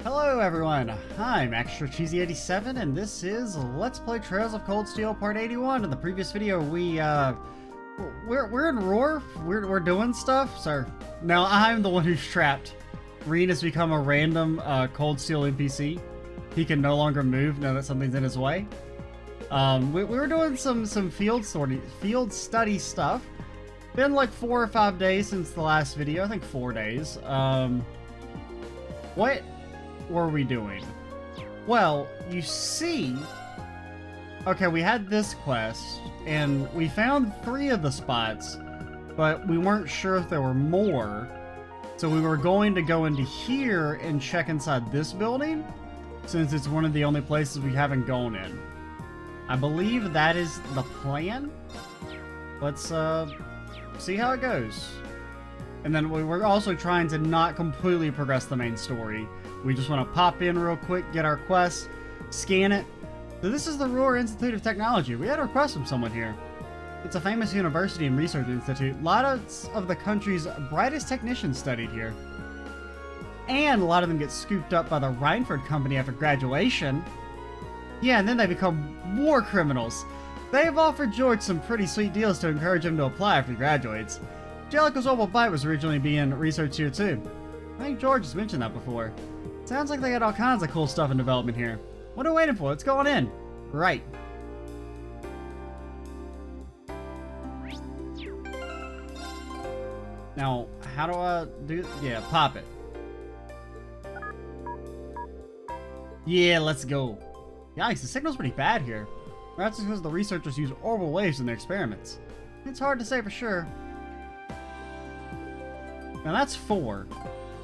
Hello everyone, I'm ExtraCheesy87 and this is Let's Play Trails of Cold Steel Part 81. In the previous video we're in Roar, we're doing stuff, so now I'm the one who's trapped. Reen has become a random Cold Steel NPC. He can no longer move now that something's in his way. We were doing some field study stuff. Been like 4 or 5 days since the last video, I think 4 days. What were we doing? Well, you see, okay, we had this quest and we found 3 of the spots, but we weren't sure if there were more, so we were going to go into here and check inside this building since it's one of the only places we haven't gone in. I believe that is the plan. Let's see how it goes. And then we're also trying to not completely progress the main story. We just want to pop in real quick, get our quest, scan it. So this is the Roar Institute of Technology. We had a request from someone here. It's a famous university and research institute. Lots of the country's brightest technicians studied here. And a lot of them get scooped up by the Reinford Company after graduation. Yeah, and then they become war criminals. They've offered George some pretty sweet deals to encourage him to apply after he graduates. Jellicoe's Orbital Bite was originally being researched here too. I think George has mentioned that before. Sounds like they got all kinds of cool stuff in development here. What are we waiting for? Let's go on in. Right. Now, how do I do? Yeah, pop it. Yeah, let's go. Yikes, the signal's pretty bad here. Perhaps it's because the researchers use orbital waves in their experiments. It's hard to say for sure. Now that's 4.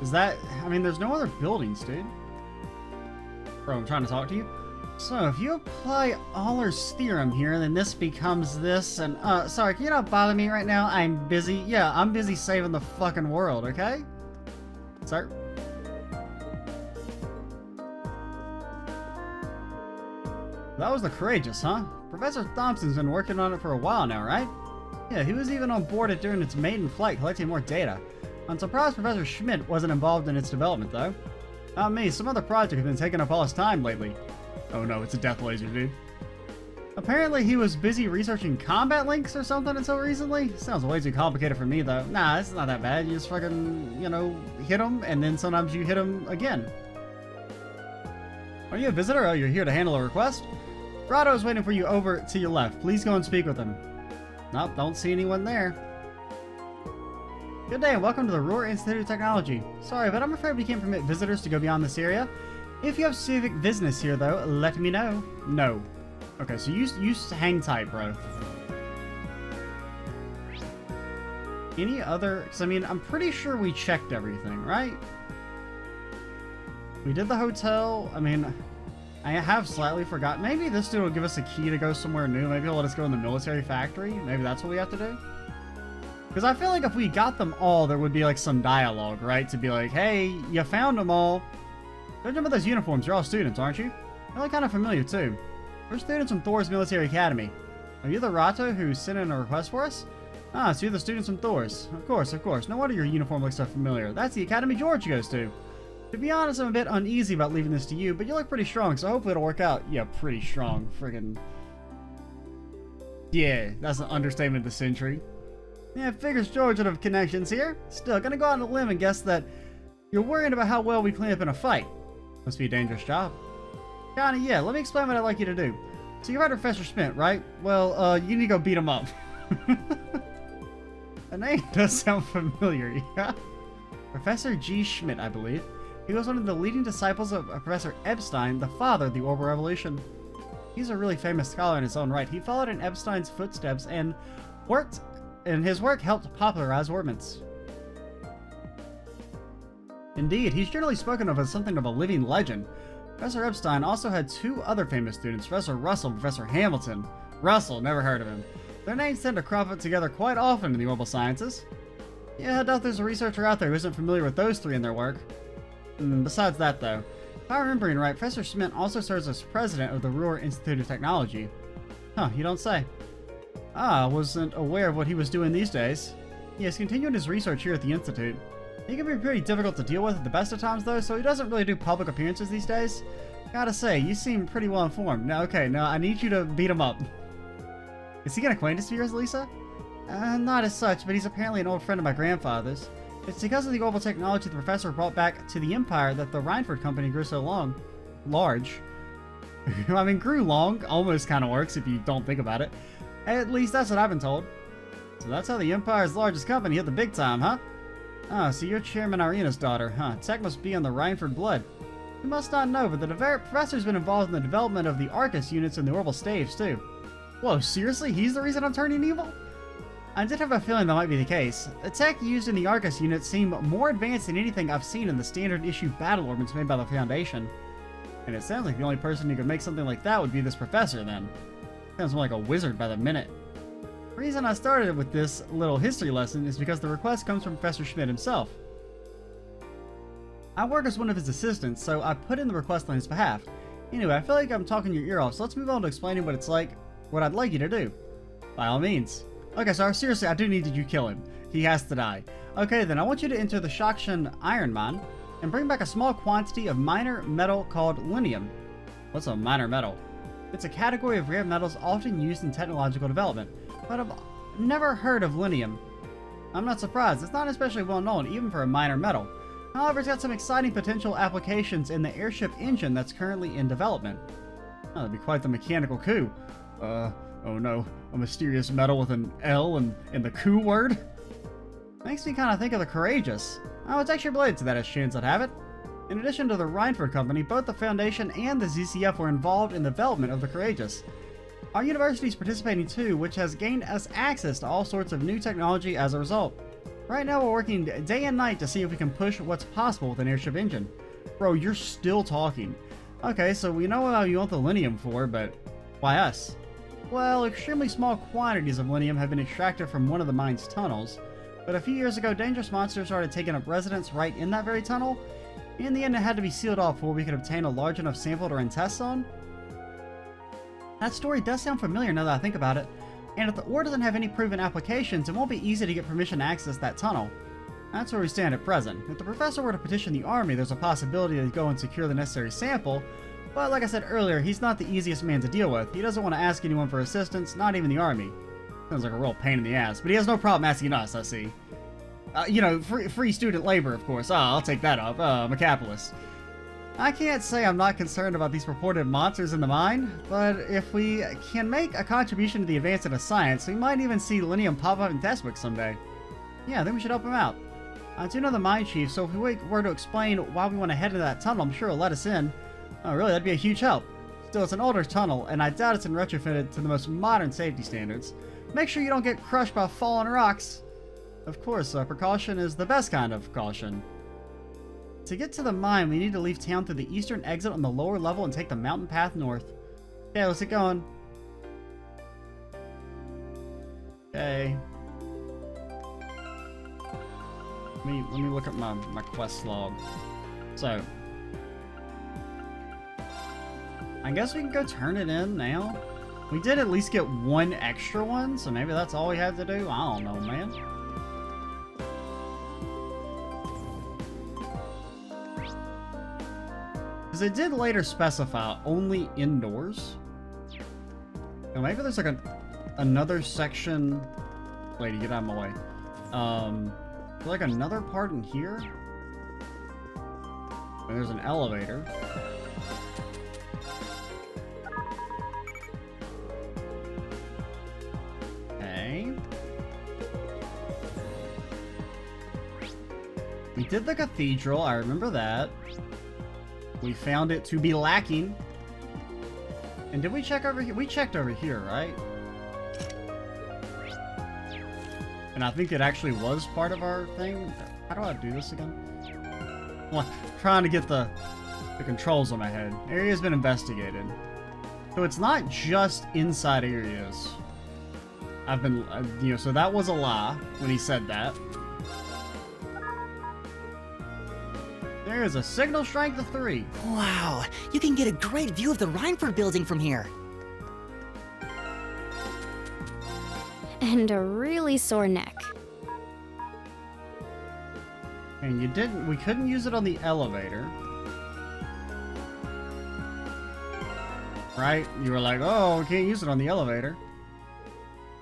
Is that... I mean, there's no other buildings, dude. Bro, I'm trying to talk to you. So, if you apply Euler's theorem here, then this becomes this, and... sorry, can you not bother me right now? I'm busy. Yeah, I'm busy saving the fucking world, okay? Sir? That was the Courageous, huh? Professor Thompson's been working on it for a while now, right? Yeah, he was even on board it during its maiden flight, collecting more data. I'm surprised Professor Schmidt wasn't involved in its development, though. Not me, some other project has been taking up all his time lately. Oh no, it's a death laser, dude. Apparently he was busy researching combat links or something until recently. Sounds way too complicated for me, though. Nah, it's not that bad. You just fucking, you know, hit him, and then sometimes you hit him again. Are you a visitor? Oh, you're here to handle a request? Rado is waiting for you over to your left. Please go and speak with him. Nope, don't see anyone there. Good day and welcome to the Roar Institute of Technology. Sorry, but I'm afraid we can't permit visitors to go beyond this area. If you have civic business here, though, let me know. No. Okay, so you hang tight, bro. Any other... Because, I mean, I'm pretty sure we checked everything, right? We did the hotel. I mean, I have slightly forgotten. Maybe this dude will give us a key to go somewhere new. Maybe he'll let us go in the military factory. Maybe that's what we have to do. Because I feel like if we got them all, there would be like some dialogue, right? To be like, hey, you found them all. Judging by those uniforms, you're all students, aren't you? They look kind of familiar, too. We're students from Thor's Military Academy. Are you the Rato who sent in a request for us? Ah, so you're the students from Thor's. Of course, of course. No wonder your uniform looks so familiar. That's the academy George goes to. To be honest, I'm a bit uneasy about leaving this to you, but you look pretty strong, so hopefully it'll work out. Yeah, pretty strong. Friggin'... Yeah, that's an understatement of the century. Yeah, figures George would have connections here. Still, gonna go out on a limb and guess that you're worried about how well we clean up in a fight. Must be a dangerous job. Kinda, yeah. Let me explain what I'd like you to do. So you heard Professor Schmidt, right? Well, you need to go beat him up. The name does sound familiar, yeah? Professor G. Schmidt, I believe. He was one of the leading disciples of Professor Epstein, the father of the Orbital Revolution. He's a really famous scholar in his own right. He followed in Epstein's footsteps and his work helped popularize orbits. Indeed, he's generally spoken of as something of a living legend. Professor Epstein also had 2 other famous students, Professor Russell and Professor Hamilton. Russell, never heard of him. Their names tend to crop up together quite often in the orbital sciences. Yeah, I doubt there's a researcher out there who isn't familiar with those 3 in their work. Besides that, though, if I'm remembering right, Professor Schmidt also serves as president of the Roar Institute of Technology. Huh, you don't say. Ah, I wasn't aware of what he was doing these days. He has continued his research here at the Institute. He can be pretty difficult to deal with at the best of times, though, so he doesn't really do public appearances these days. Gotta say, you seem pretty well informed. Now, okay, now I need you to beat him up. Is he an acquaintance of yours, Lisa? Not as such, but he's apparently an old friend of my grandfather's. It's because of the orbital technology the professor brought back to the Empire that the Reinford Company grew so large. I mean, grew long almost kind of works if you don't think about it. At least that's what I've been told. So that's how the Empire's largest company hit the big time, huh? Ah, so you're Chairman Arena's daughter, huh? Tech must be on the Reinford blood. You must not know, but the professor's been involved in the development of the Arcus units and the orbital staves, too. Whoa, seriously? He's the reason I'm turning evil? I did have a feeling that might be the case. The tech used in the Arcus units seem more advanced than anything I've seen in the standard issue battle orbits made by the Foundation. And it sounds like the only person who could make something like that would be this professor, then. Sounds more like a wizard by the minute. The reason I started with this little history lesson is because the request comes from Professor Schmidt himself. I work as one of his assistants, so I put in the request on his behalf. Anyway, I feel like I'm talking your ear off, so let's move on to explaining what it's like, what I'd like you to do. By all means. Okay, so seriously, I do need that you kill him. He has to die. Okay, then I want you to enter the Sachsen Mine and bring back a small quantity of minor metal called linium. What's a minor metal? It's a category of rare metals often used in technological development, but I've never heard of linium. I'm not surprised, it's not especially well known even for a minor metal. However, it's got some exciting potential applications in the airship engine that's currently in development. Oh, that'd be quite the mechanical coup. Oh no, a mysterious metal with an L in the coup word? Makes me kind of think of the Courageous. Oh, it's actually related to that as chance I'd have it. In addition to the Reinford Company, both the Foundation and the ZCF were involved in the development of the Courageous. Our university is participating too, which has gained us access to all sorts of new technology as a result. Right now we're working day and night to see if we can push what's possible with an airship engine. Bro, you're still talking. Okay, so we know how you want the linium for, but why us? Well, extremely small quantities of linium have been extracted from one of the mine's tunnels, but a few years ago dangerous monsters started taking up residence right in that very tunnel. In the end, it had to be sealed off before we could obtain a large enough sample to run tests on. That story does sound familiar now that I think about it, and if the ore doesn't have any proven applications, it won't be easy to get permission to access that tunnel. That's where we stand at present. If the professor were to petition the army, there's a possibility to go and secure the necessary sample, but like I said earlier, he's not the easiest man to deal with. He doesn't want to ask anyone for assistance, not even the army. Sounds like a real pain in the ass, but he has no problem asking us, I see. You know, free student labor, of course. I'll take that up. I'm a capitalist. I can't say I'm not concerned about these purported monsters in the mine, but if we can make a contribution to the advancement of science, we might even see linium pop up in textbooks someday. Yeah, I think we should help him out. I do know the mine chief, so if we were to explain why we want to head into that tunnel, I'm sure he'll let us in. Oh, really? That'd be a huge help. Still, it's an older tunnel, and I doubt it's been retrofitted to the most modern safety standards. Make sure you don't get crushed by falling rocks. Of course, precaution is the best kind of caution. To get to the mine, we need to leave town through the eastern exit on the lower level and take the mountain path north. Okay, let's get going. Okay. Let me look at my quest log. So, I guess we can go turn it in now. We did at least get one extra one, so maybe that's all we had to do. I don't know, man. Because it did later specify only indoors. Now maybe there's like another section. Lady, get out of my way. Like another part in here. And there's an elevator. Okay. We did the cathedral, I remember that. We found it to be lacking. And did we check over here? We checked over here, right? And I think it actually was part of our thing. How do I do this again? Well, trying to get the controls on my head. Area's been investigated. So it's not just inside areas. I've been, so that was a lie when he said that. There is a signal strength of 3. Wow, you can get a great view of the Reinford building from here. And a really sore neck. And we couldn't use it on the elevator. Right? You were like, oh, we can't use it on the elevator.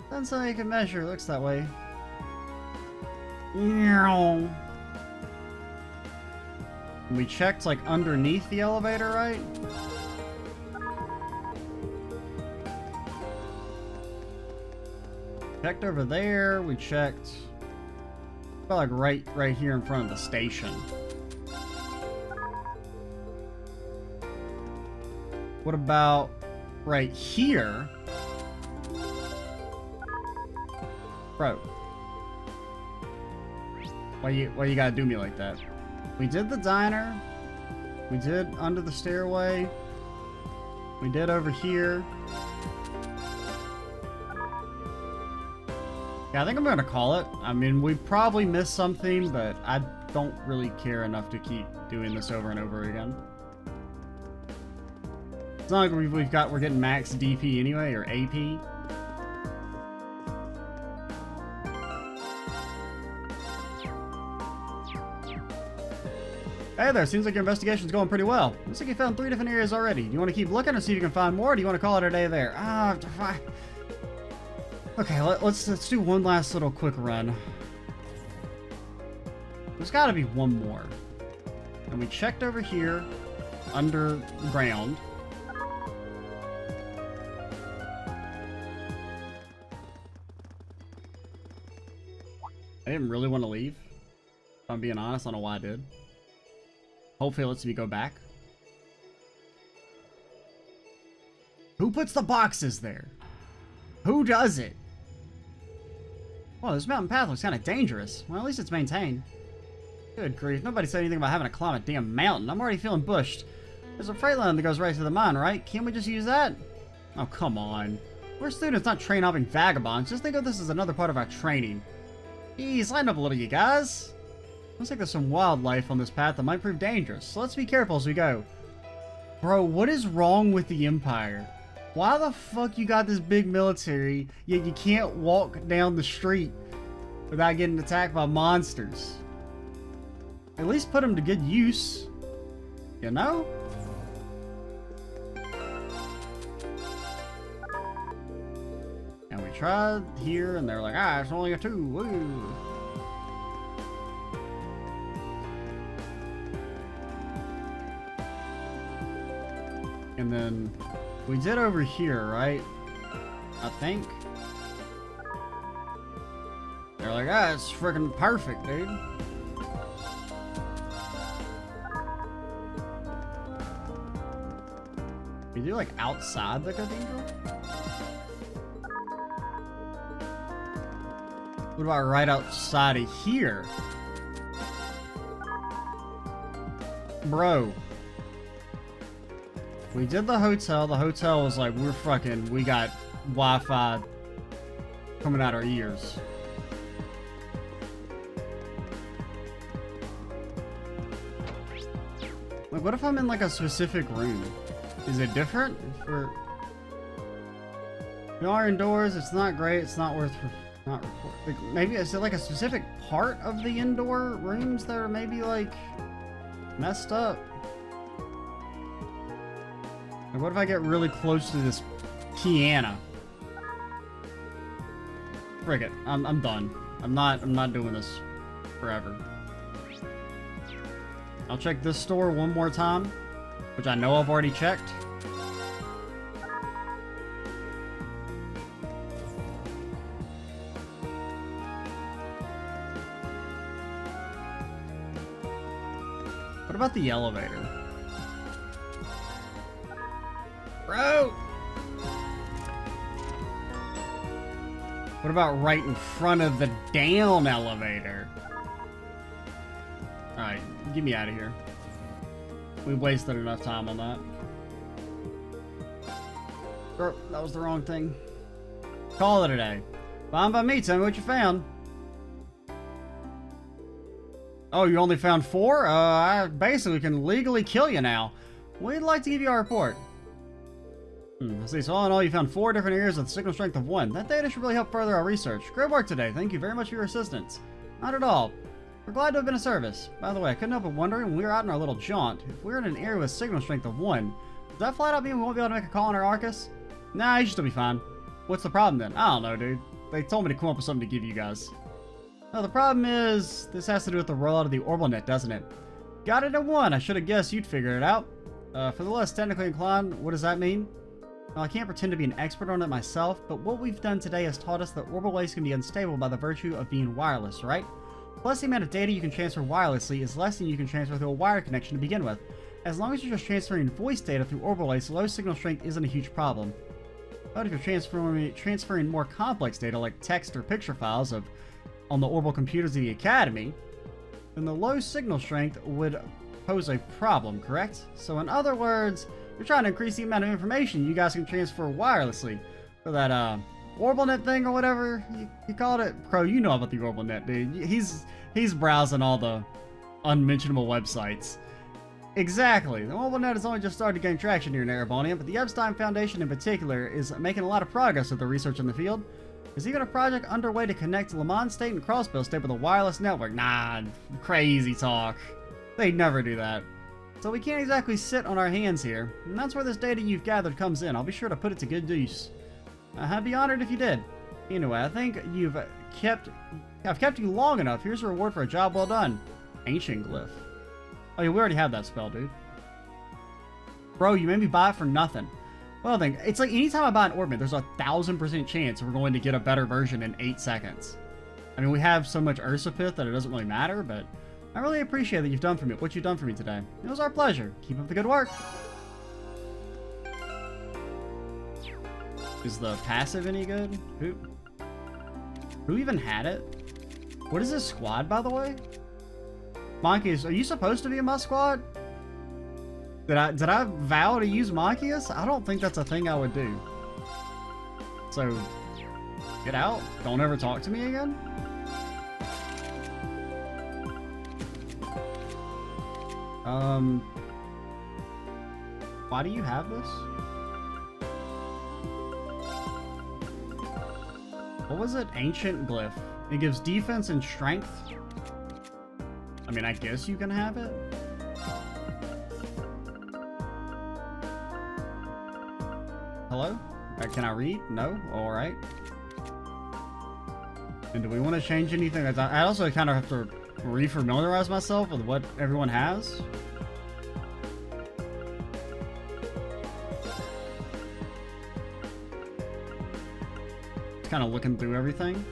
That's how you can measure. It looks that way. We checked, like, underneath the elevator, right? Checked over there. We checked... about, like, right here in front of the station. What about right here? Bro. Why you gotta do me like that? We did the diner. We did under the stairway. We did over here. Yeah, I think I'm gonna call it. I mean, we probably missed something, but I don't really care enough to keep doing this over and over again. It's not like we're getting max DP anyway, or AP. Hey there, seems like your investigation's going pretty well. Looks like you found 3 different areas already. Do you want to keep looking or see if you can find more, or do you want to call it a day there? Okay, let's do one last little quick run. There's got to be one more. And we checked over here, underground. I didn't really want to leave. If I'm being honest, I don't know why I did. Hopefully it lets me go back. Who puts the boxes there? Who does it? Well, this mountain path looks kind of dangerous. Well, at least it's maintained. Good grief, nobody said anything about having to climb a damn mountain. I'm already feeling bushed. There's a freight line that goes right to the mine, right? Can't we just use that? Oh, come on. We're students, not train-hopping vagabonds. Just think of this as another part of our training. Jeez, lighten up a little, you guys. Looks like there's some wildlife on this path that might prove dangerous, so let's be careful as we go. Bro, what is wrong with the Empire? Why the fuck you got this big military, yet you can't walk down the street without getting attacked by monsters? At least put them to good use, you know? And we tried here, and they're like, it's only a 2, woo! And then we did over here, right? I think. They're like, it's freaking perfect, dude. We do like outside the cathedral? What about right outside of here? Bro. We did the hotel. The hotel was like, we got Wi-Fi coming out our ears. Like, what if I'm in like a specific room? Is it different? We are indoors. It's not great. It's not worth not report. Like, maybe is it like a specific part of the indoor rooms that are maybe like messed up? Like, what if I get really close to this piano? Frick it. I'm done. I'm not doing this forever. I'll check this store one more time, which I know I've already checked. What about the elevator? Bro! What about right in front of the down elevator? Alright, get me out of here. We wasted enough time on that. Oh, that was the wrong thing. Call it a day. Fine by me, tell me what you found. Oh, you only found 4? I basically can legally kill you now. We'd like to give you our report. Let's see, so all in all, you found 4 different areas with a signal strength of 1. That data should really help further our research. Great work today. Thank you very much for your assistance. Not at all. We're glad to have been of service. By the way, I couldn't help but wondering when we were out on our little jaunt, if we were in an area with signal strength of 1, does that flat out mean we won't be able to make a call on our Arcus? Nah, you should still be fine. What's the problem then? I don't know, dude. They told me to come up with something to give you guys. Oh, the problem is, this has to do with the rollout of the orbital net, doesn't it? Got it at 1. I should have guessed you'd figure it out. For the less technically inclined, what does that mean? Well, I can't pretend to be an expert on it myself, but what we've done today has taught us that orbital waves can be unstable by the virtue of being wireless, right? Plus, the amount of data you can transfer wirelessly is less than you can transfer through a wired connection to begin with. As long as you're just transferring voice data through orbital waves, low signal strength isn't a huge problem. But if you're transferring more complex data like text or picture files on the orbital computers of the Academy, then the low signal strength would pose a problem, correct? So in other words, you're trying to increase the amount of information you guys can transfer wirelessly for that orbital net thing or whatever you called it. Crow, you know about the orbital net, dude. He's browsing all the unmentionable websites. Exactly. The orbital net has only just started to gain traction here in Erebonian, but the Epstein Foundation in particular is making a lot of progress with the research in the field. There's even a project underway to connect Le Mans State and Crossbill State with a wireless network. Nah, crazy talk. They'd never do that. So we can't exactly sit on our hands here, and that's where this data you've gathered comes in. I'll be sure to put it to good use. I'd be honored if you did. Anyway, I think I've kept you long enough. Here's a reward for a job well done. Ancient Glyph. Oh yeah, we already have that spell, dude. Bro, you made me buy it for nothing. Well then, it's like anytime I buy an ornament, there's a 1000% chance we're going to get a better version in 8 seconds. I mean, we have so much Ursapith that it doesn't really matter, but I really appreciate that what you've done for me today. It was our pleasure. Keep up the good work. Is the passive any good? Who even had it? What is this squad, by the way? Monkeys, are you supposed to be in my squad? Did I vow to use Monkeys? I don't think that's a thing I would do. So, get out. Don't ever talk to me again. Why do you have this? What was it? Ancient Glyph. It gives defense and strength. I mean, I guess you can have it. Hello? Can I read? No? Alright. And do we want to change anything? I also kind of have to re-familiarize myself with what everyone has. Just kind of looking through everything.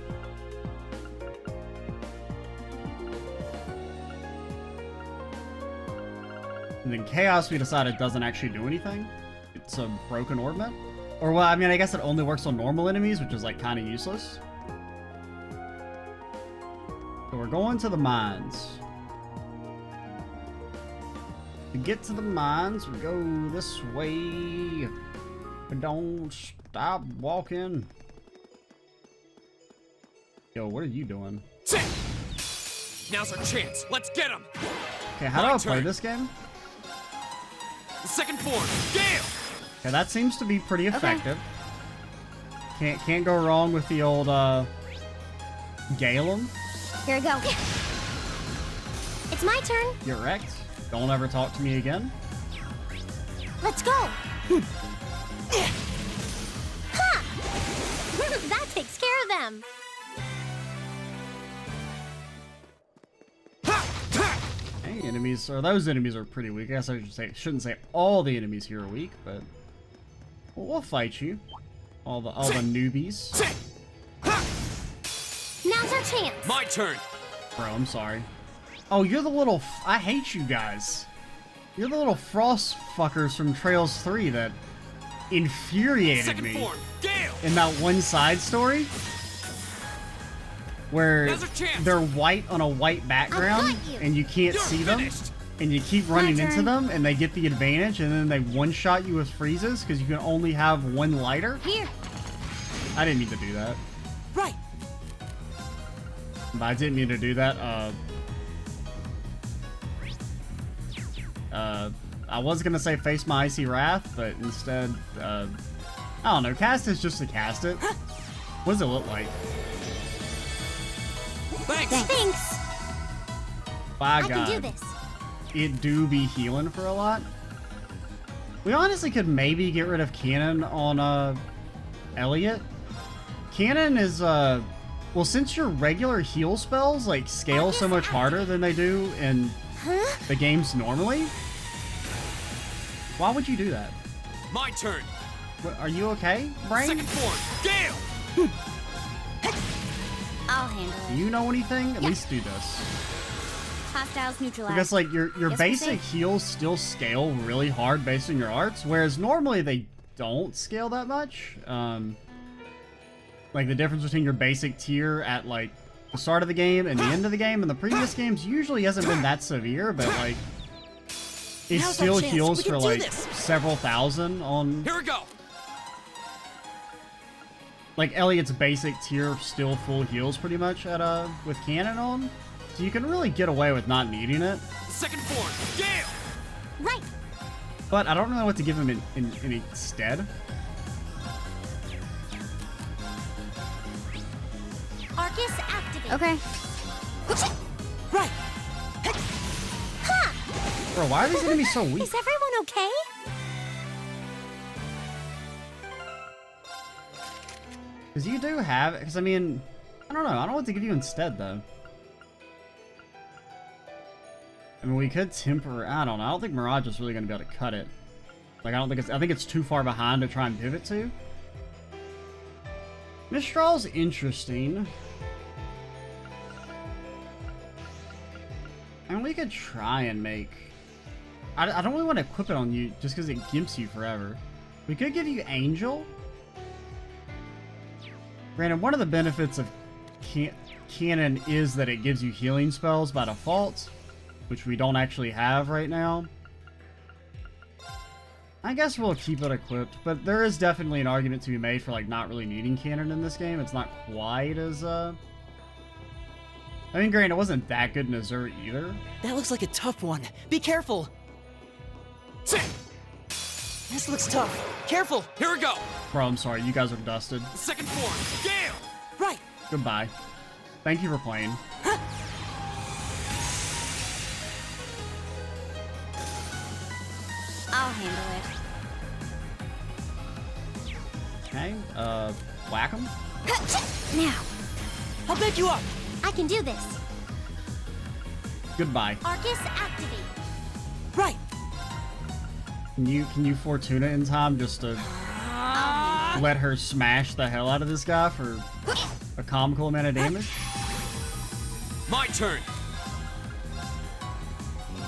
And then Chaos, we decided, doesn't actually do anything. It's a broken ornament. Or, well, I mean, I guess it only works on normal enemies, which is, like, kind of useless. So we're going to the mines. To get to the mines, we go this way. But don't stop walking. Yo, what are you doing? Now's our chance. Let's get him. Okay, how do I play this game? The second form, Gale. Okay, that seems to be pretty effective. Okay. Can't go wrong with the old Galen. Here I go. It's my turn. You're wrecked. Don't ever talk to me again. Let's go. Ha! That takes care of them. Hey, those enemies are pretty weak. I guess I shouldn't say all the enemies here are weak, but we'll fight you. All the newbies. Now's our chance. My turn. Bro, I'm sorry. Oh, you're the little... I hate you guys. You're the little frost fuckers from Trails 3 that infuriated Second me form, Gale. in that one side story. Where Now's our chance. they're white on a white background, got you. and you can't You're see them, finished. and you keep running My into turn. them, and they get the advantage, and then they one-shot you with freezes, because you can only have one lighter. Here. I didn't mean to do that. Right. But I didn't mean to do that. I was gonna say face my icy wrath, but instead, I don't know. Cast is just to cast it. What does it look like? Thanks. Thanks. By I God, can do this. it do be healing for a lot. We honestly could maybe get rid of Cannon on Elliot. Cannon is well, since your regular heal spells like scale so much harder than they do in the games normally. Why would you do that? My turn. Are you okay, Brain? Second form. Gale. I'll handle Do it. you know anything? At Yeah. least do this. Hostiles neutralized. Because like your Yes, we're basic safe. heals still scale really hard based on your arts, whereas normally they don't scale that much. Like the difference between your basic tier at like the start of the game and the end of the game in the previous games usually hasn't been that severe, but like it Now's our still chance. heals We can for do like this. several thousand on Here we go. like Elliot's basic tier still full heals pretty much at with Cannon on. So you can really get away with not needing it. Second form. Gale. Right. But I don't know what to give him in instead. Arcus activate. Okay. Right. Ha! Bro, why are these enemies so weak? Is everyone okay? Because you do have... Because, I mean... I don't know. I don't know what to give you instead, though. I mean, we could temper... I don't know. I don't think Mirage is really going to be able to cut it. Like, I don't think it's... I think it's too far behind to try and pivot to. Mistral's interesting. And we could try and make... I don't really want to equip it on you just because it gimps you forever. We could give you Angel. Granted, one of the benefits of Cannon is that it gives you healing spells by default, which we don't actually have right now. I guess we'll keep it equipped, but there is definitely an argument to be made for like not really needing Cannon in this game. It's not quite as I mean, granted, it wasn't that good in Azure either. That looks like a tough one. Be careful. This looks tough. Careful. Here we go. Bro, I'm sorry, you guys are dusted. Second form. Gale. Right. Goodbye. Thank you for playing. I'll handle it. Okay, whack him. Now, I'll back you up. I can do this. Goodbye. Arcus activate. Right. Can you Fortuna in time just to let her smash the hell out of this guy for a comical amount of damage? My turn.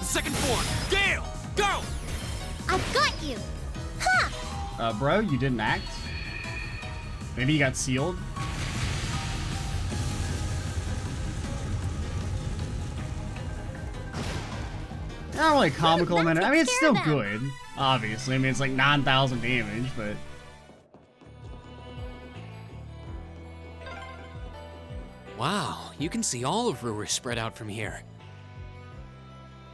Second form. Gale. Go. I've got you. Ha! Bro, you didn't act. Maybe you got sealed. Not really comical that amount of, I mean, it's takes still care of them. good. Obviously, I mean, it's like 9,000 damage, but Wow, you can see all of Ruhr spread out from here.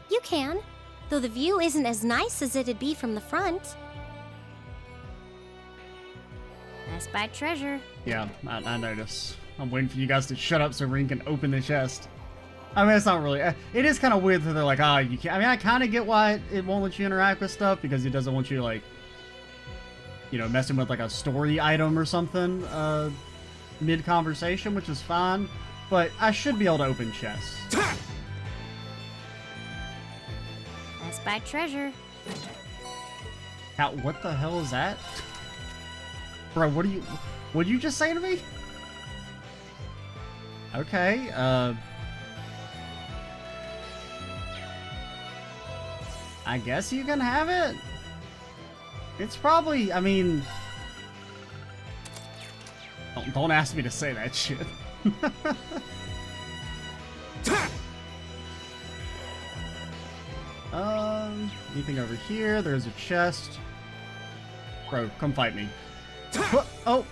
You can, though the view isn't as nice as it'd be from the front. I spied treasure. yeah, I notice. I'm waiting for you guys to shut up so Ring can open the chest. I mean, it's not really. It is kind of weird that they're like, ah, you can't. I mean, I kind of get why it won't let you interact with stuff because it doesn't want you like, you know, messing with like a story item or something mid conversation, which is fine. But I should be able to open chests. I spied treasure. How? What the hell is that, bro? What did you just say to me? Okay. I guess you can have it. It's probably, I mean... Don't ask me to say that shit. Anything over here? There's a chest. Bro, come fight me. Oh.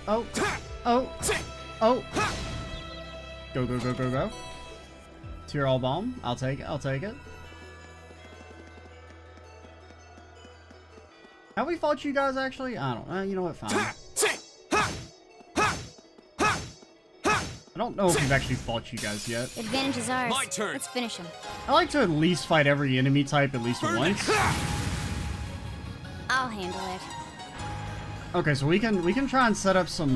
Go, go, go, go, go. Tier all bomb. I'll take it, I'll take it. Have we fought you guys actually? I don't know. You know what? Fine. I don't know if we've actually fought you guys yet. Advantage is ours. My turn. Let's finish him. I like to at least fight every enemy type at least Burn once. it. I'll handle it. Okay, so we can try and set up some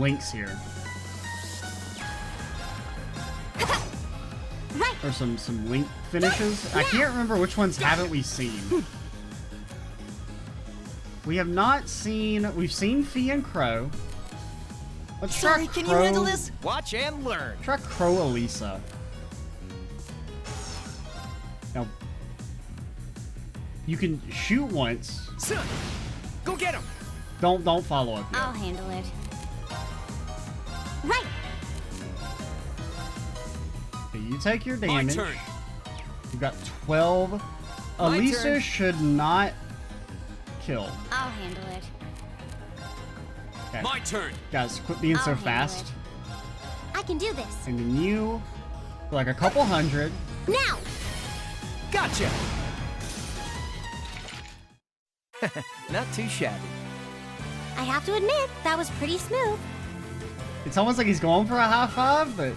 links here. Right. Or some link finishes. I can't remember which ones haven't we seen. We have not seen. We've seen Fee and Crow. Let's Sorry, try can Crow. you handle this? Watch and learn. Try Crow Elisa. Now, you can shoot once. Son, go get him. Don't follow up yet. I'll handle it. Right. Okay, you take your My damage. turn. You've got 12. My Elisa turn. should not kill. I'll handle it. Okay. My turn. Guys, quit being I'll so handle fast. it. I can do this. And then you, for like a couple hundred. Now. Gotcha. Not too shabby. I have to admit, that was pretty smooth. It's almost like he's going for a high five, but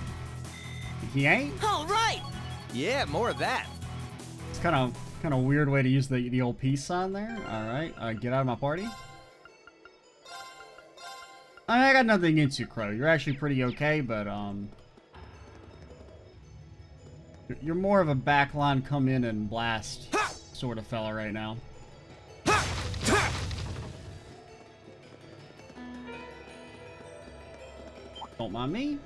he ain't. All right. Yeah, more of that. It's kind of weird way to use the old peace sign there. All right, get out of my party. I got nothing against you, Crow. You're actually pretty okay, but you're more of a backline come in and blast sort of fella right now. Don't mind me.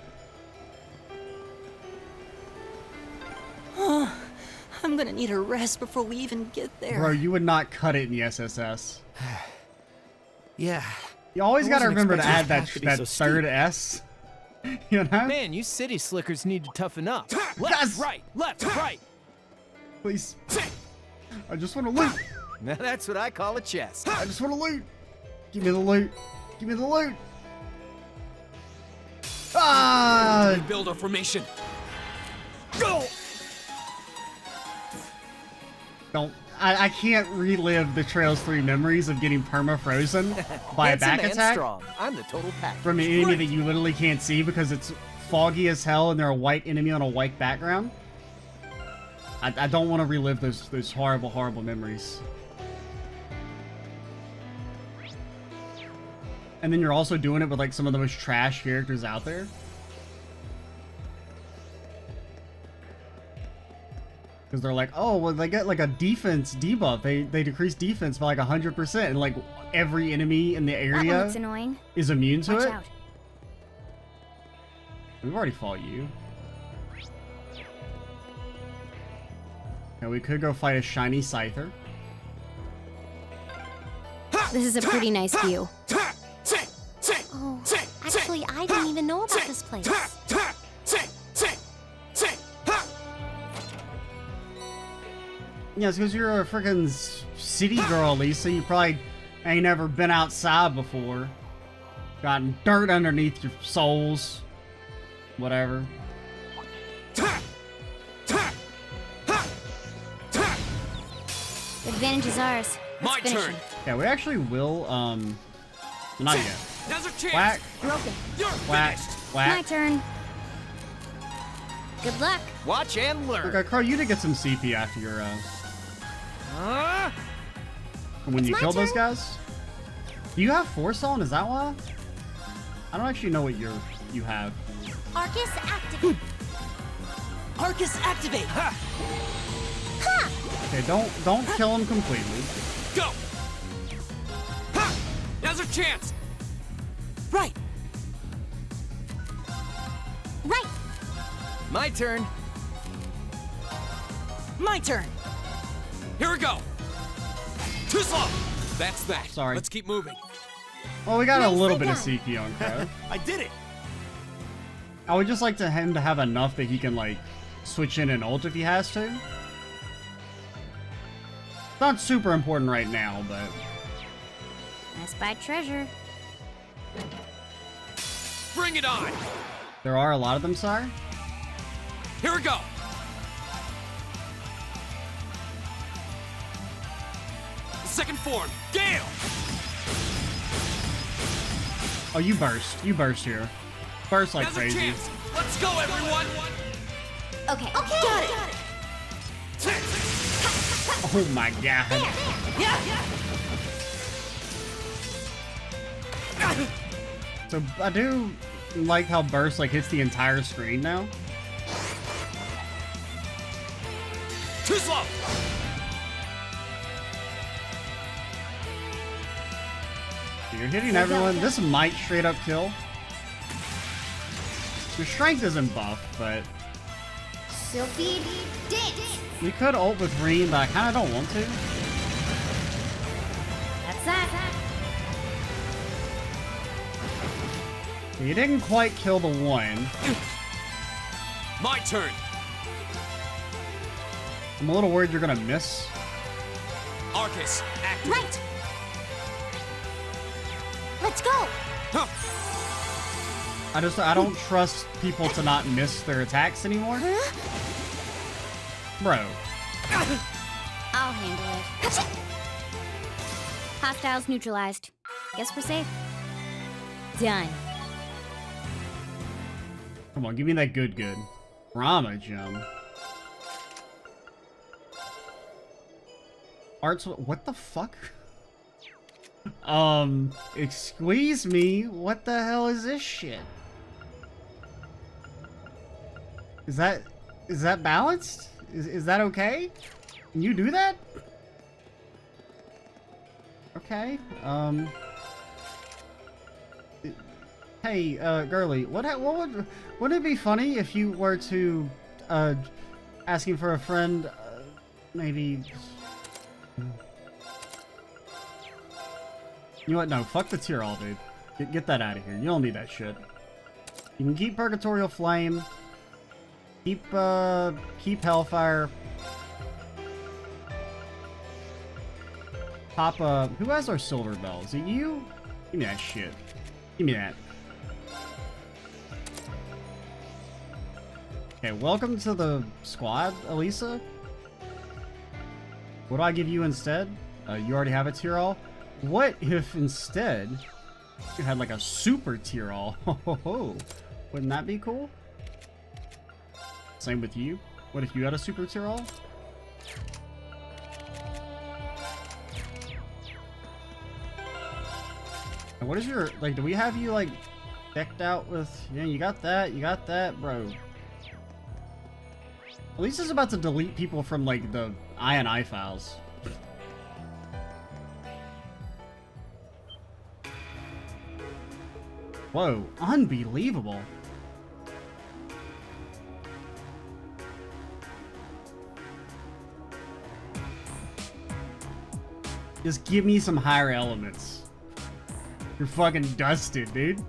I'm gonna need a rest before we even get there. Bro, you would not cut it in the SSS. Yeah. You always I got to wasn't remember to add expecting that this path to be that so third steep. S. You know? Man, you city slickers need to toughen up. Left, Yes! right, left, right. Please. I just want to loot. Now that's what I call a chest. I just want to loot. Give me the loot. Give me the loot. Ah! Build our formation. Go! Don't. I can't relive the Trails 3 memories of getting perma-frozen by a Handsome back and attack strong. I'm the total package. from an enemy that you literally can't see because it's foggy as hell and they're a white enemy on a white background. I don't want to relive those horrible, horrible memories. And then you're also doing it with like some of the most trash characters out there. Because they're like, oh, well, they get like a defense debuff. They decrease defense by like 100%, and like every enemy in the That one area looks annoying. is immune to Watch it. out. We've already fought you. Now we could go fight a shiny Scyther. This is a pretty nice view. Oh, actually, I didn't even know about this place. Yeah, it's because you're a freaking city girl, Lisa. You probably ain't never been outside before. Gotten dirt underneath your soles. Whatever. Advantage is ours. Let's My finish turn. him. Yeah, we actually will, not yet. Now's our chance. Whack, Broken. You're whack, finished. My whack. turn. Good luck. Watch and learn. Okay, Crow, you did get some CP after your, when you my killed those turn. guys. Do you have Force on? Is that why? I don't actually know what you have. Arcus activate. Arcus activate. Ha! Okay, don't kill him completely. Go! Ha! Now's our chance. Right. Right. My turn. My turn. Here we go. Too slow. That's that. Sorry. Let's keep moving. Well, we got a Nicely little bit of done. CP on Crow. I did it. I would just like him to have enough that he can, like, switch in and ult if he has to. It's not super important right now, but... I spied treasure. Bring it on. There are a lot of them, sire. Here we go. Second form. Gale. Oh, you burst. You burst here. Burst like Now's a crazy. chance. Let's go, everyone. Okay, got it. Oh my god. So I do like how burst like hits the entire screen now. Too slow. You're hitting everyone. This might straight up kill. Your strength isn't buff, but Sylphie, dance. we could ult with Reen, but I kind of don't want to. That's that. You didn't quite kill the one. My turn. I'm a little worried you're gonna miss. Arcus, activate. Right. Let's go. Huh. I don't trust people to not miss their attacks anymore. Bro. I'll handle it. Hostiles neutralized. Guess we're safe. Done. Come on, give me that good. Rama gem. Arts, what the fuck? Excuse me, what the hell is this shit? Is that balanced? Is that okay? Can you do that? Okay, hey, girly, wouldn't it be funny if you were to, asking for a friend, maybe... You know what? No, fuck the tier all, dude. Get that out of here. You don't need that shit. You can keep Purgatorial Flame. Keep Hellfire. Papa, who has our silver bell? Is it you? Give me that shit. Give me that. Okay, welcome to the squad, Elisa. What do I give you instead? You already have a tier all? What if instead you had like a super tier all? Ho. Wouldn't that be cool? Same with you. What if you had a super tier all? And what is your, like, do we have you like decked out with, yeah, you got that, bro. Elisa's about to delete people from like the I files. Whoa, unbelievable. Just give me some higher elements. You're fucking dusted, dude.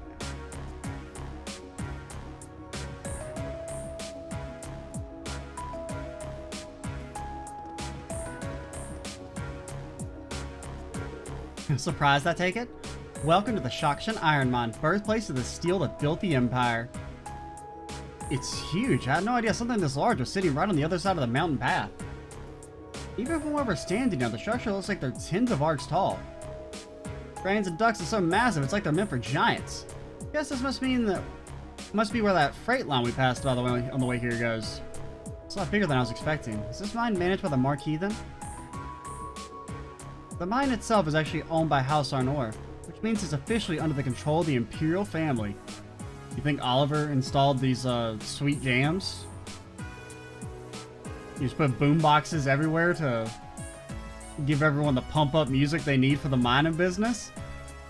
Surprised, I take it? Welcome to the Sachsen Mine, birthplace of the steel that built the Empire. It's huge. I had no idea something this large was sitting right on the other side of the mountain path. Even from where we're standing now, the structure looks like they're tens of arcs tall. Cranes and ducts are so massive, it's like they're meant for giants. Guess this must mean that must be where that freight line we passed by the way on the way here goes. It's a lot bigger than I was expecting. Is this mine managed by the Marquis then? The mine itself is actually owned by House Arnor, which means it's officially under the control of the Imperial family. You think Oliver installed these sweet jams? You just put boom boxes everywhere to give everyone the pump up music they need for the mining business?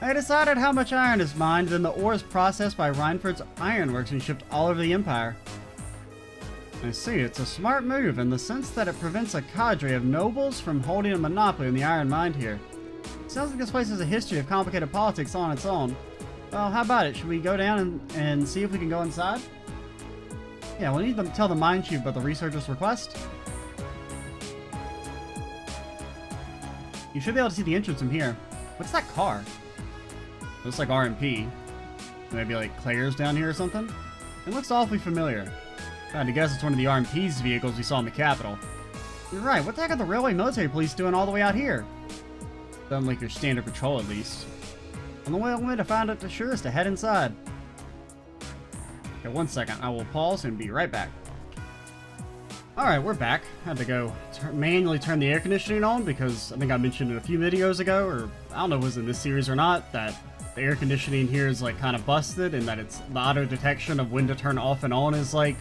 I decided how much iron is mined, then the ore is processed by Reinford's ironworks and shipped all over the Empire. I see, it's a smart move in the sense that it prevents a cadre of nobles from holding a monopoly on the iron mine here. It sounds like this place has a history of complicated politics on its own. Well, how about it? Should we go down and see if we can go inside? Yeah, we'll need to tell the mine chief about the researcher's request. You should be able to see the entrance from here. What's that car? Looks like RMP. Maybe like Claire's down here or something? It looks awfully familiar. I had to guess it's one of the RMP's vehicles we saw in the capital. You're right, what the heck are the railway military police doing all the way out here? Doesn't like your standard patrol at least. And the only way to find out for sure is to head inside. Okay, 1 second. I will pause and be right back. Alright, we're back. Had to go manually turn the air conditioning on because I think I mentioned in a few videos ago, or I don't know if it was in this series or not, that the air conditioning here is like kind of busted and that it's the auto detection of when to turn off and on is like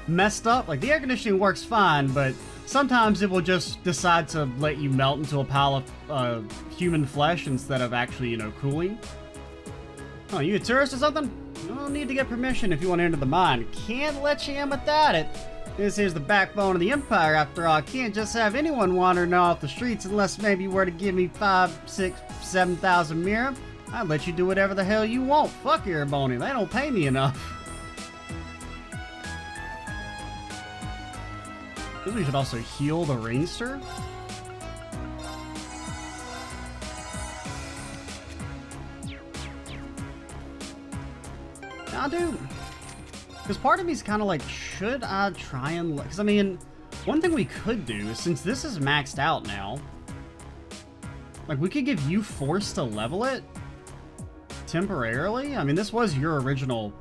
messed up. Like the air conditioning works fine, but sometimes it will just decide to let you melt into a pile of human flesh instead of actually, you know, cooling. Oh, you a tourist or something? You don't need to get permission if you want to enter the mine. Can't let you in without it. This is the backbone of the Empire, after all. I can't just have anyone wandering off the streets unless maybe you were to give me 5, 6, 7,000 mira. I'd let you do whatever the hell you want. Fuck Erebony, they don't pay me enough. I think we should also heal the ringster. Now, dude. Because part of me is kind of like, should I try and... Because, I mean, one thing we could do is, since this is maxed out now, like, we could give you force to level it temporarily. I mean, this was your original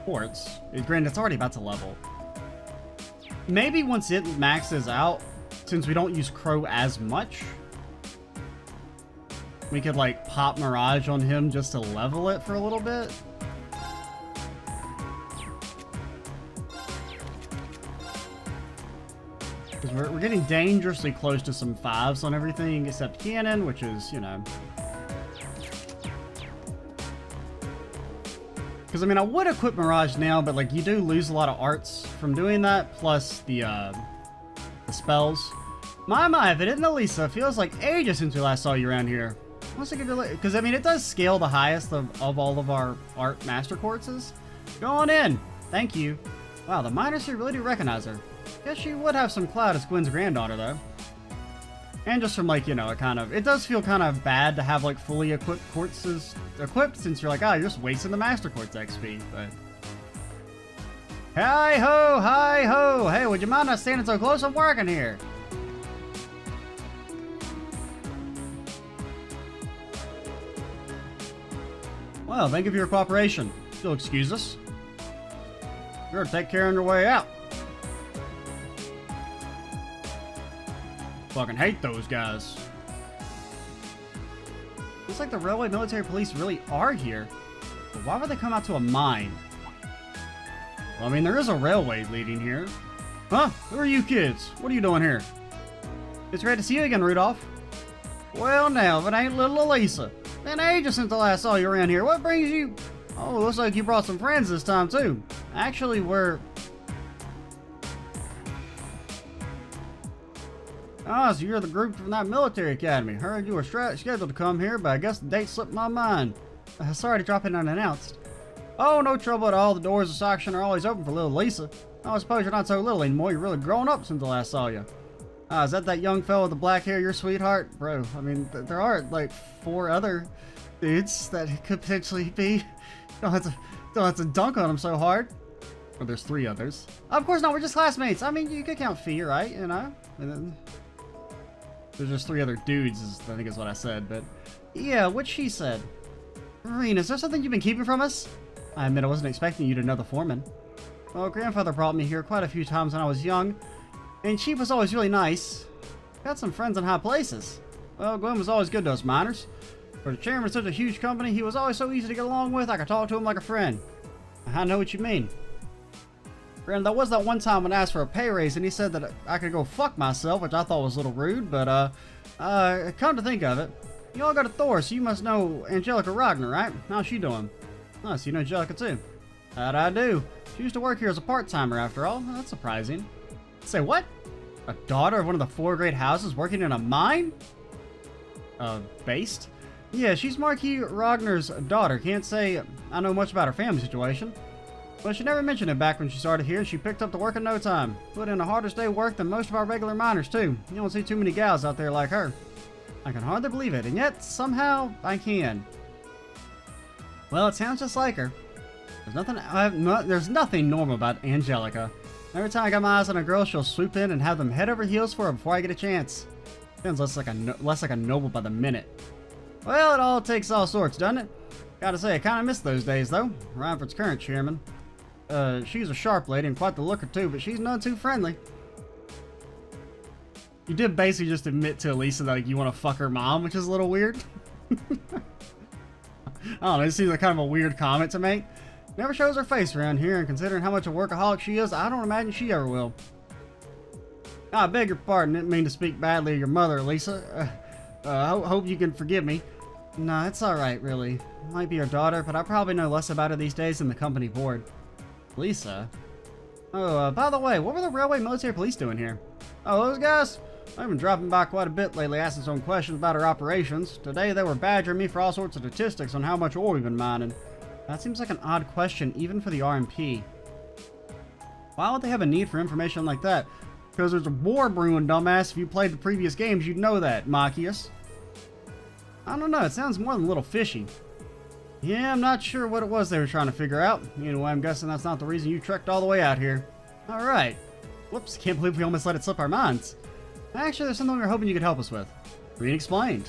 quartz. Granted, it's already about to level. Maybe once it maxes out, since we don't use Crow as much, we could, like, pop Mirage on him just to level it for a little bit. Because we're getting dangerously close to some 5s on everything except cannon, which is, you know... Because, I mean, I would equip Mirage now, but, like, you do lose a lot of arts from doing that, plus the spells. My, if it isn't Elisa, feels like ages since we last saw you around here. Because, I mean, it does scale the highest of all of our art master quartzes. Go on in. Thank you. Wow, the miners here really do recognize her. Guess she would have some clout as Gwen's granddaughter, though. And just from, like, you know, it does feel kind of bad to have, like, fully equipped quartzes equipped, since you're like, oh, you're just wasting the Master Quartz XP, but... Hi-ho, hi-ho! Hey, would you mind not standing so close? I'm working here! Well, thank you for your cooperation. You'll excuse us. Sure, take care on your way out. Fucking hate those guys. Looks like the railway military police really are here. But why would they come out to a mine? Well, I mean, there is a railway leading here. Huh? Who are you kids? What are you doing here? It's great to see you again, Rudolph. Well, now, if it ain't little Elisa. Been ages since I last saw you around here. What brings you... Oh, looks like you brought some friends this time, too. Actually, we're... Ah, so you're the group from that military academy. Heard you were scheduled to come here, but I guess the date slipped my mind. Sorry to drop in unannounced. Oh, no trouble at all. The doors of Sachsen are always open for little Lisa. Oh, I suppose you're not so little anymore. You're really grown up since I last saw you. Is that young fellow with the black hair, your sweetheart? Bro, I mean, there are, like, 4 other dudes that it could potentially be. Don't have to dunk on them so hard. Or there's 3 others. Of course not, we're just classmates. I mean, you could count Fee, right? You know? And then... There's just 3 other dudes, I think is what I said, but... Yeah, what she said. Marine, is there something you've been keeping from us? I admit I wasn't expecting you to know the foreman. Well, grandfather brought me here quite a few times when I was young, and Chief was always really nice. Got some friends in high places. Well, Gwen was always good to us miners. For the chairman of such a huge company, he was always so easy to get along with, I could talk to him like a friend. I know what you mean. Granted, there was that one time when I asked for a pay raise and he said that I could go fuck myself, which I thought was a little rude, but come to think of it, you all go to Thor, so you must know Angelica Ragnar, right? How's she doing? Oh, so you know Angelica too. That I do. She used to work here as a part-timer after all. That's surprising. Say what? A daughter of one of the 4 great houses working in a mine? Based? Yeah, she's Marquis Ragnar's daughter. Can't say I know much about her family situation. But she never mentioned it back when she started here. She picked up the work in no time. Put in a harder day work than most of our regular miners, too. You don't see too many gals out there like her. I can hardly believe it, and yet, somehow, I can. Well, it sounds just like her. There's nothing normal about Angelica. Every time I got my eyes on a girl, she'll swoop in and have them head over heels for her before I get a chance. Sounds less like a noble by the minute. Well, it all takes all sorts, doesn't it? Gotta say, I kinda miss those days, though. Reinford's current chairman. She's a sharp lady and quite the looker too, but she's none too friendly. You did basically just admit to Elisa that like, you want to fuck her mom, which is a little weird. I don't know, it seems like kind of a weird comment to make. Never shows her face around here, and considering how much a workaholic she is, I don't imagine she ever will. I beg your pardon, didn't mean to speak badly of your mother, Lisa. Hope you can forgive me. No, it's alright, really. Might be her daughter, but I probably know less about her these days than the company board. Lisa? Oh, by the way, what were the railway military police doing here? Oh, those guys? I've been dropping by quite a bit lately asking some questions about our operations. Today they were badgering me for all sorts of statistics on how much ore we've been mining. That seems like an odd question, even for the RMP. Why would they have a need for information like that? Because there's a war brewing, dumbass. If you played the previous games, you'd know that, Machias. I don't know, it sounds more than a little fishy. Yeah, I'm not sure what it was they were trying to figure out. Anyway, I'm guessing that's not the reason you trekked all the way out here. Alright. Whoops, can't believe we almost let it slip our minds. Actually, there's something we were hoping you could help us with. Read explained.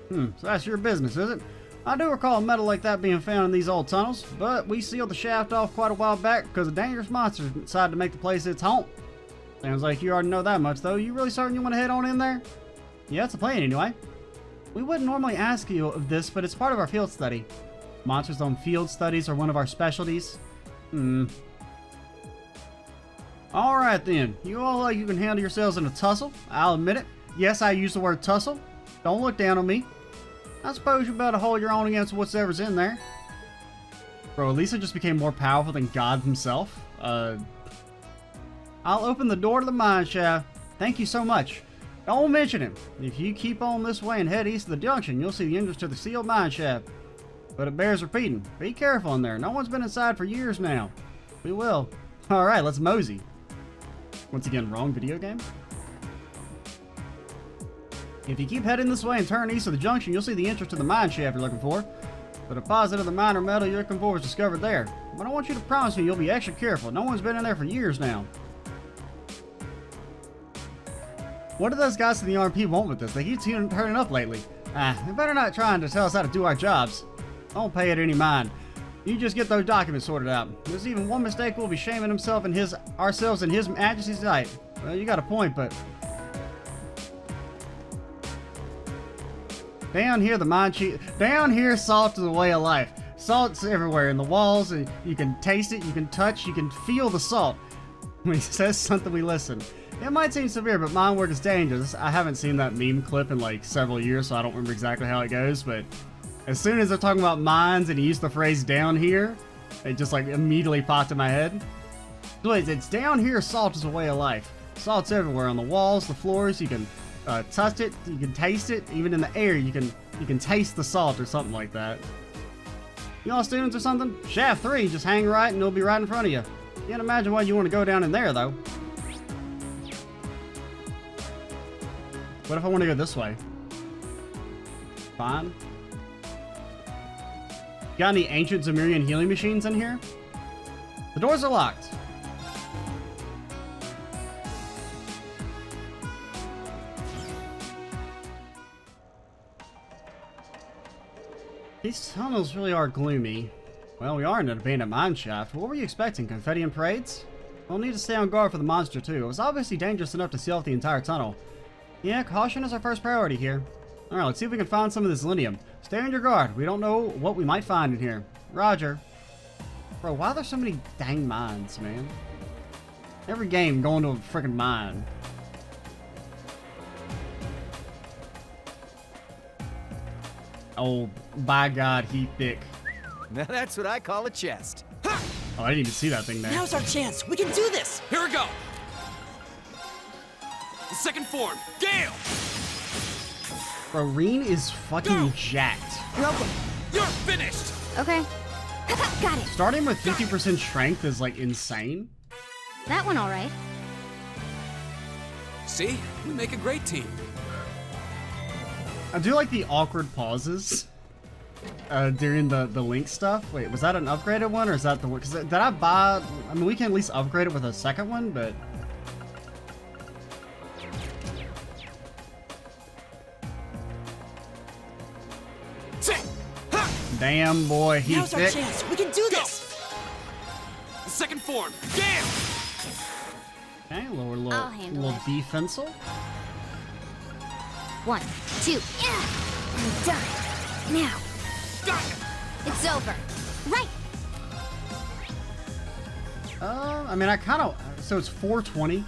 So that's your business, is it? I do recall a metal like that being found in these old tunnels, but we sealed the shaft off quite a while back because a dangerous monster decided to make the place its home. Sounds like you already know that much, though. You really certain you want to head on in there? Yeah, it's a plan anyway. We wouldn't normally ask you of this, but it's part of our field study. Monsters on field studies are one of our specialties. Alright then, you all like you can handle yourselves in a tussle. I'll admit it. Yes, I use the word tussle. Don't look down on me. I suppose you better hold your own against whatever's in there. Bro, Lisa just became more powerful than God himself. I'll open the door to the mine shaft. Thank you so much. Don't mention him. If you keep on this way and head east of the junction, you'll see the entrance to the sealed mine shaft. But it bears repeating. Be careful in there. No one's been inside for years now. We will. Alright, let's mosey. Once again, wrong video game. If you keep heading this way and turn east of the junction, you'll see the entrance to the mine shaft you're looking for. The deposit of the minor metal you're looking for was discovered there. But I want you to promise me you'll be extra careful. No one's been in there for years now. What do those guys in the RP want with this? They keep turning up lately. They better not trying to tell us how to do our jobs. Don't pay it any mind. You just get those documents sorted out. There's even one mistake we'll be shaming ourselves in His Majesty's sight. Well, you got a point, but... Down here, salt is a way of life. Salt's everywhere in the walls, and you can taste it, you can touch, you can feel the salt. When he says something, we listen. It might seem severe, but mine work is dangerous. I haven't seen that meme clip in like several years, so I don't remember exactly how it goes, but as soon as they're talking about mines and he used the phrase down here, it just like immediately popped in my head. So it's down here, salt is a way of life. Salt's everywhere, on the walls, the floors, you can touch it, you can taste it, even in the air, you can taste the salt or something like that. You all students or something? Shaft 3, just hang right and it'll be right in front of you. Can't imagine why you want to go down in there though. What if I want to go this way? Fine. Got any ancient Zemurian healing machines in here? The doors are locked. These tunnels really are gloomy. Well, we are in an abandoned mine shaft. What were you expecting? Confetti and parades? We'll need to stay on guard for the monster too. It was obviously dangerous enough to seal off the entire tunnel. Yeah, caution is our first priority here. Alright, let's see if we can find some of this lithium. Stay on your guard. We don't know what we might find in here. Roger. Bro, why are there so many dang mines, man? Every game going to a freaking mine. Oh, by God, he thick. Now that's what I call a chest. Ha! Oh, I didn't even see that thing there. Now's our chance. We can do this. Here we go. The second form, Gale. Bro, Reen is fucking Go. jacked. Welcome. You're finished. Okay. Got it. Starting with 50% strength is like insane. That one all right. See, we make a great team. I do like the awkward pauses during the Link stuff. Wait, was that an upgraded one or is that the one? Because did I buy? I mean, we can at least upgrade it with a second one, but. Say, ha! Damn, boy, he Now's our thick. chance. We can do this. Second form. Gale! Okay, lower I'll handle little it. defensal. 1, 2, yeah! I'm done. Now, Got it! it's over. Right! I mean, I kind of... So it's 420.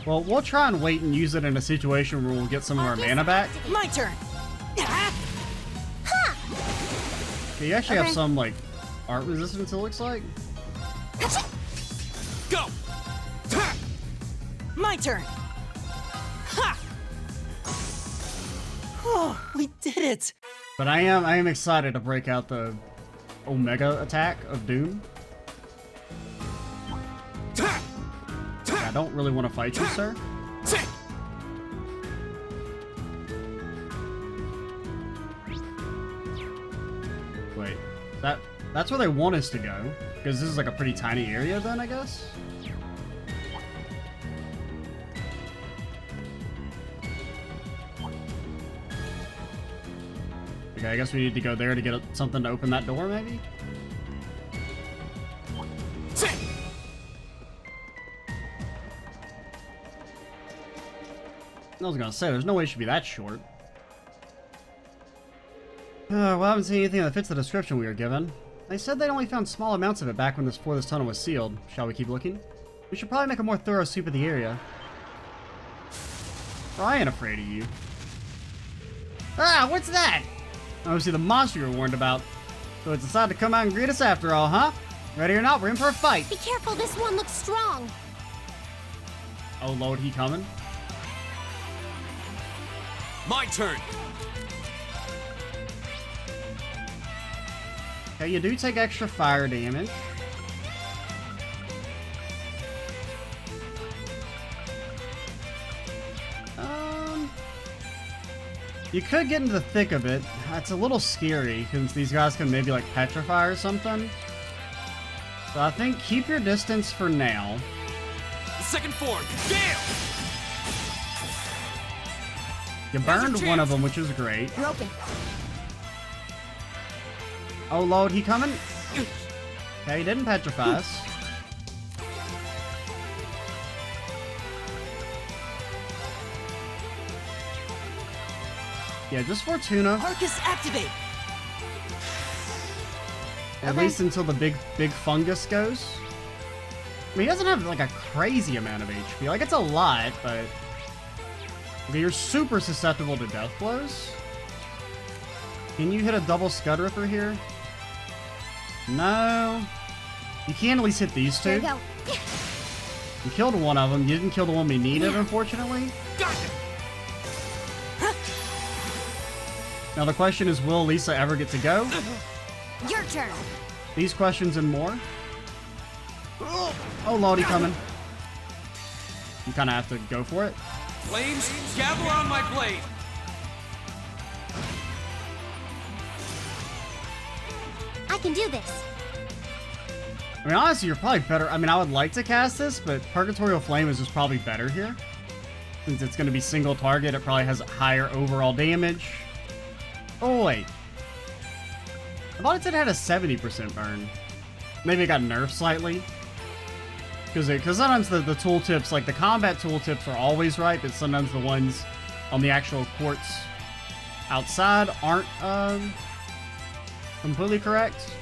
Well, we'll try and wait and use it in a situation where we'll get some of our mana back. My turn. Okay, you actually have Okay. some, like, art resistance, it looks like. Go! Ta! My turn. Ha! Oh, we did it. But I am excited to break out the Omega attack of Doom. Ta! Yeah, I don't really want to fight you, sir. Ta! Wait, that's where they want us to go, because this is like a pretty tiny area then, I guess? Okay, I guess we need to go there to get something to open that door, maybe? Ta! I was gonna say, there's no way it should be that short. Well, I haven't seen anything that fits the description we were given. They said they'd only found small amounts of it back before this tunnel was sealed. Shall we keep looking? We should probably make a more thorough sweep of the area. Well, I ain't afraid of you. Ah, what's that? Obviously the monster you were warned about. So it's decided to come out and greet us after all, huh? Ready or not, we're in for a fight. Be careful, this one looks strong. Oh lord, he coming? My turn. Okay, you do take extra fire damage. You could get into the thick of it. It's a little scary, because these guys can maybe like petrify or something. So I think keep your distance for now. Second form. Gale! You Now's burned your one of chance. them, which is great. You're open. Oh lord, he coming? Okay, he didn't petrify us. Yeah, just Fortuna. Arcus activate. At least until the big fungus goes. I mean, he doesn't have like a crazy amount of HP. Like, it's a lot, but... Okay, you're super susceptible to death blows. Can you hit a double Scud Ripper here? No. You can at least hit these There two. you go. You killed one of them. You didn't kill the one we needed, unfortunately. Got it! Now the question is, will Lisa ever get to go? Your turn. These questions and more. Oh, lordy, coming. You kind of have to go for it. Flames, gather on my blade. I can do this. I mean, honestly, you're probably better. I mean, I would like to cast this, but Purgatorial Flame is just probably better here. Since it's going to be single target, it probably has higher overall damage. Oh, wait. I thought it said it had a 70% burn. Maybe it got nerfed slightly. Because sometimes the tooltips, like the combat tooltips are always right, but sometimes the ones on the actual quartz outside aren't completely correct.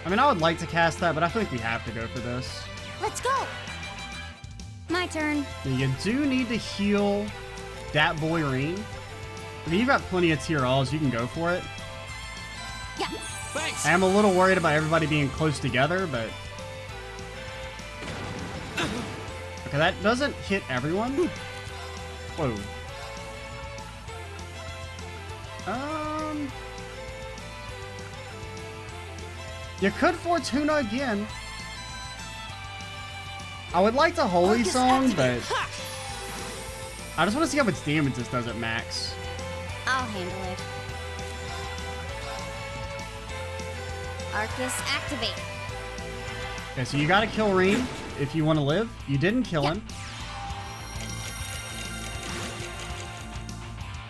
I mean, I would like to cast that, but I feel like we have to go for this. Let's go. My turn. Now, you do need to heal that boy Reen. I mean, you've got plenty of tier alls, you can go for it. Yeah. Thanks. I am a little worried about everybody being close together, but... Okay, that doesn't hit everyone. Whoa. You could Fortuna again. I would like to Holy Arcus Song, activate. but... I just want to see how much damage this does at max. I'll handle it. Arcus activate. Okay, so you gotta kill Reen if you want to live. You didn't kill him.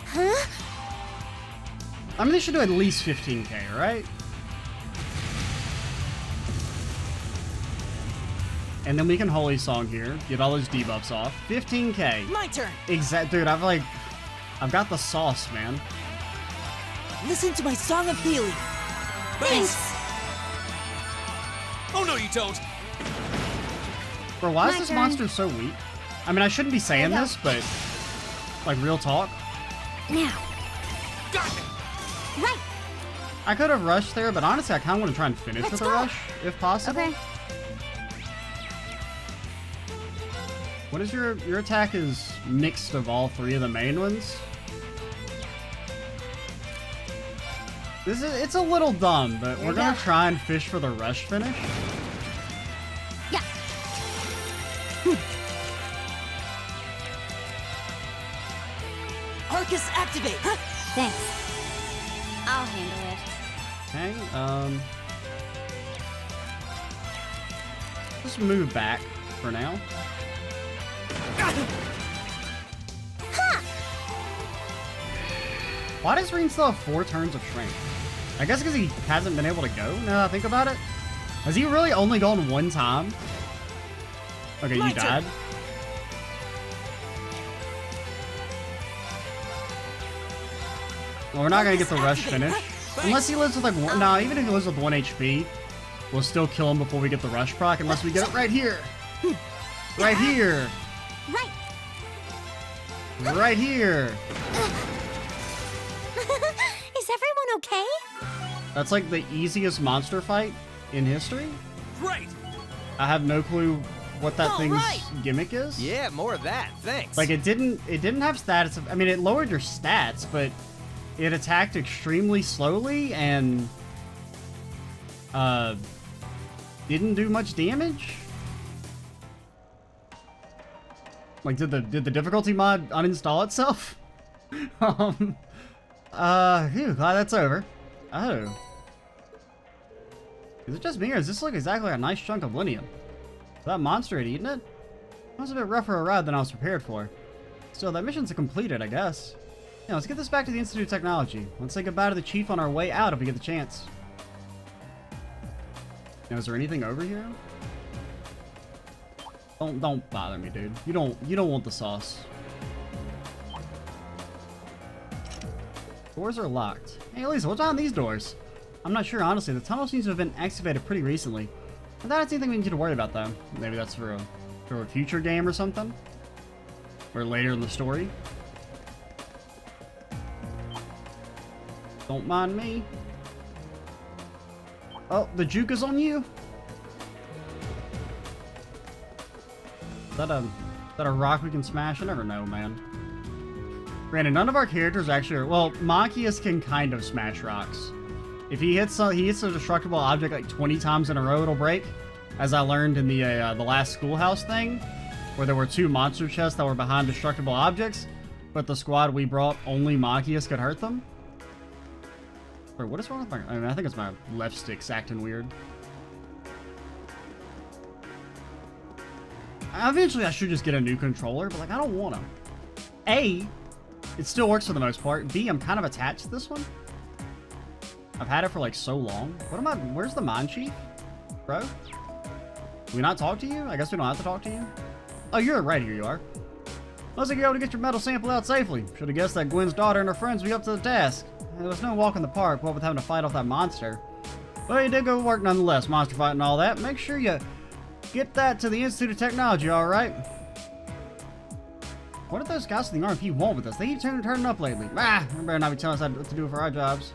Huh? I mean, they should do at least 15k, right? And then we can Holy Song here, get all those debuffs off. 15k. My turn. Dude, I've got the sauce, man. Listen to my song of healing. Thanks. Oh, no, you don't. Bro, why is My this turn. monster so weak? I mean, I shouldn't be saying There you this, but like real talk. Now. Got me. Right. I could have rushed there, but honestly, I kind of want to try and finish Let's with a go. rush, if possible. Okay. What is your attack is mixed of all three of the main ones? It's a little dumb, but There we're you gonna go. try and fish for the rush finish. Yeah. Arcus activate. Thanks. I'll handle it. Okay, just move back for now. Why does Reen still have 4 turns of strength? I guess because he hasn't been able to go, now that I think about it. Has he really only gone 1 time? Okay, My you turn. died. Well, we're not gonna get the rush finish. Unless he lives with like one, nah, even if he lives with 1 HP, we'll still kill him before we get the rush proc, unless we get it right here. Right here. Right. Right here. Is everyone okay? That's like the easiest monster fight in history. Great. I have no clue what that All thing's right. gimmick is. Yeah, more of that. Thanks. Like it didn't have stats. I mean, it lowered your stats, but it attacked extremely slowly and didn't do much damage. Like, did the difficulty mod uninstall itself? Phew, glad that's over. Oh. Is it just me, or does this look exactly like a nice chunk of Linium? That monster had eaten it? That was a bit rougher a ride than I was prepared for. Still, that mission's completed, I guess. Yeah, let's get this back to the Institute of Technology. Let's say goodbye to the Chief on our way out if we get the chance. Now, is there anything over here? Don't bother me, dude. You don't want the sauce. Doors are locked. Hey, Lisa, what's on these doors? I'm not sure, honestly. The tunnel seems to have been excavated pretty recently. I thought it's anything we need to worry about, though. Maybe that's for a future game or something? Or later in the story? Don't mind me. Oh, the juke is on you? Is that a rock we can smash? I never know, man. Granted, none of our characters actually are... Well, Machias can kind of smash rocks. If he hits a destructible object like 20 times in a row, it'll break. As I learned in the last schoolhouse thing, where there were 2 monster chests that were behind destructible objects, but the squad we brought, only Machias could hurt them. Wait, what is wrong with my... I mean, I think it's my left stick's acting weird. Eventually, I should just get a new controller, but, like, I don't want to. A, it still works for the most part. B, I'm kind of attached to this one. I've had it for, like, so long. Where's the mine chief? Bro? Do we not talk to you? I guess we don't have to talk to you. Oh, you're right here, you are. Looks like you're able to get your metal sample out safely. Should have guessed that Gwen's daughter and her friends would be up to the task. There was no walk in the park, what with having to fight off that monster. Well, you did go to work nonetheless, monster fight and all that. Make sure you get that to the Institute of Technology, alright? What did those guys in the RMP want with us? They keep turning up lately. Ah, they better not be telling us what to do for our jobs.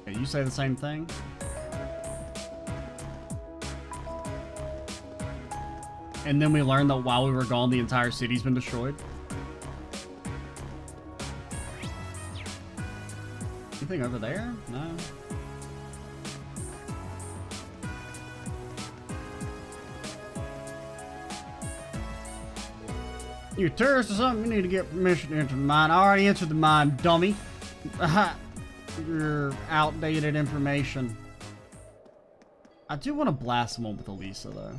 Okay, you say the same thing? And then we learned that while we were gone, the entire city's been destroyed. Anything over there? No. You tourist or something? You need to get permission to enter the mine. I already entered the mine, dummy. Your outdated information. I do want to blast someone with Elisa, though.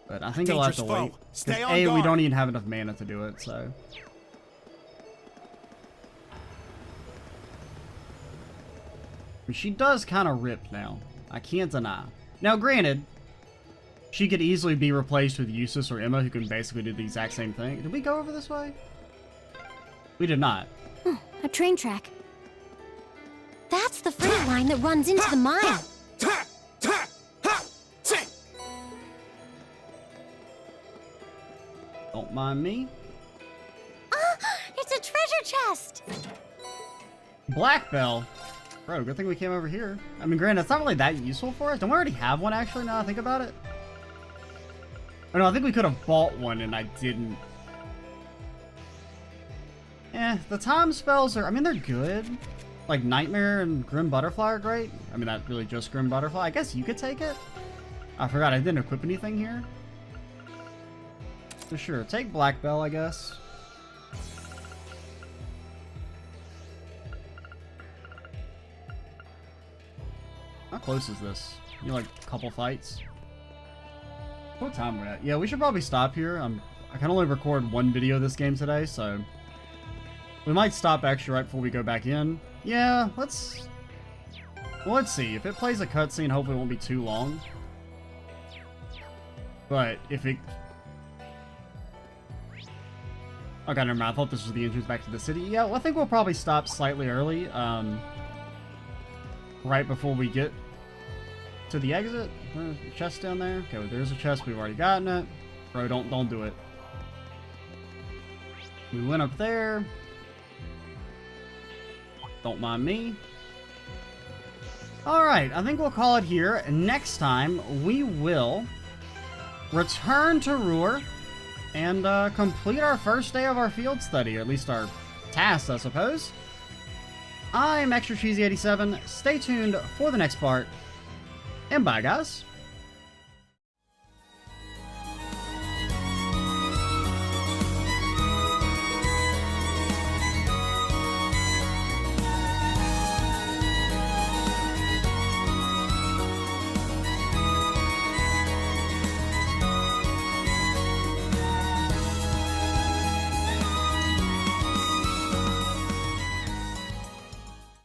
But I think I'll have to wait. Stay on A, we guard. don't even have enough mana to do it, so. I mean, she does kind of rip now. I can't deny. Now, granted, she could easily be replaced with Eustace or Emma, who can basically do the exact same thing. Did we go over this way? We did not. A train track. That's the freight line that runs into the mine. Don't mind me. It's a treasure chest! Black bell. Bro, good thing we came over here. I mean, granted, it's not really that useful for us. Don't we already have one, actually, now I think about it? Oh, no, I think we could have bought one and I didn't. The time spells are, I mean, they're good. Like, Nightmare and Grim Butterfly are great. I mean, not really just Grim Butterfly. I guess you could take it. I forgot I didn't equip anything here. So sure, take Black Bell, I guess. How close is this? You like a couple fights? What time we're at? Yeah, we should probably stop here. I can only record one video of this game today, so we might stop actually right before we go back in. Yeah, let's see. If it plays a cutscene, hopefully it won't be too long. But if it... Okay, never mind. I thought this was the entrance back to the city. Yeah, well, I think we'll probably stop slightly early. Right before we get to the exit. Chest down there. Okay, well, there's a chest. We've already gotten it. Bro, don't do it. We went up there. Don't mind me. Alright, I think we'll call it here. Next time, we will return to Ruhr and complete our first day of our field study, or at least our task, I suppose. I'm Extra Cheesy 87. Stay tuned for the next part, and bye, guys.